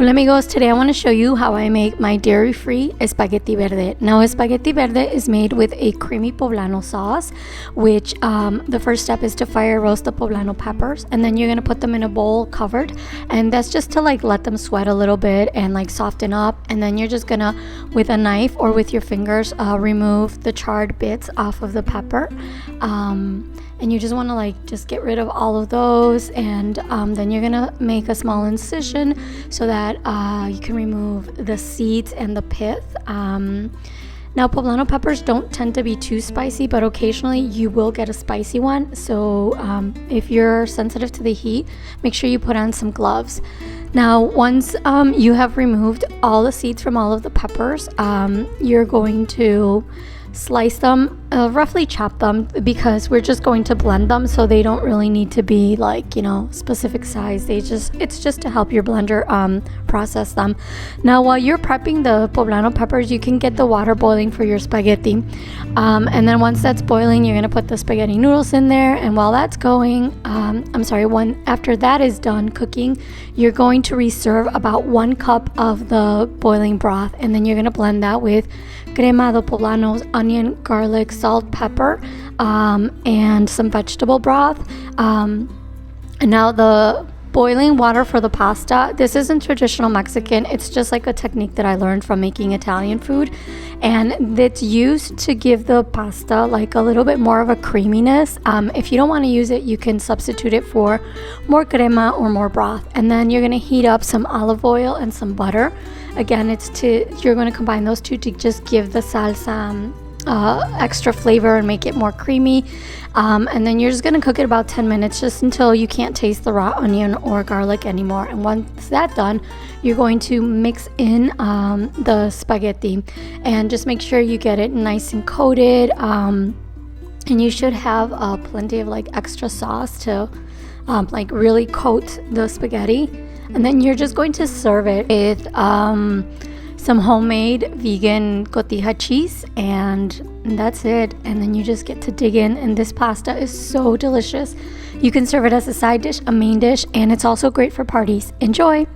Hola amigos, today I want to show you how I make my dairy-free Espagueti Verde. Now Espagueti Verde is made with a creamy poblano sauce, which the first step is to fire roast the poblano peppers, and then you're going to put them in a bowl covered, and that's just to like let them sweat a little bit and like soften up, and then you're just gonna with a knife or with your fingers remove the charred bits off of the pepper. And you just want to like just get rid of all of those, and then you're gonna make a small incision so that you can remove the seeds and the pith. Now poblano peppers don't tend to be too spicy, but occasionally you will get a spicy one, so if you're sensitive to the heat, make sure you put on some gloves. Now once you have removed all the seeds from all of the peppers, you're going to slice them, roughly chop them, because we're just going to blend them, so they don't really need to be like, you know, specific size. It's just to help your blender process them. Now while you're prepping the poblano peppers, you can get the water boiling for your spaghetti, and then once that's boiling, you're gonna put the spaghetti noodles in there, and while that's going, after that is done cooking, you're going to reserve about 1 cup of the boiling broth, and then you're gonna blend that with crema de poblanos, onion, garlic, salt, pepper, and some vegetable broth. And now the boiling water for the pasta, this isn't traditional Mexican, it's just like a technique that I learned from making Italian food, and it's used to give the pasta like a little bit more of a creaminess. If you don't want to use it, you can substitute it for more crema or more broth, and then you're going to heat up some olive oil and some butter. Again, you're going to combine those two to just give the salsa extra flavor and make it more creamy, and then you're just going to cook it about 10 minutes just until you can't taste the raw onion or garlic anymore. And once that's done, you're going to mix in the spaghetti, and just make sure you get it nice and coated, and you should have plenty of like extra sauce to like really coat the spaghetti. And then you're just going to serve it with some homemade vegan cotija cheese, and that's it. And then you just get to dig in, and this pasta is so delicious. You can serve it as a side dish, a main dish, and it's also great for parties. Enjoy!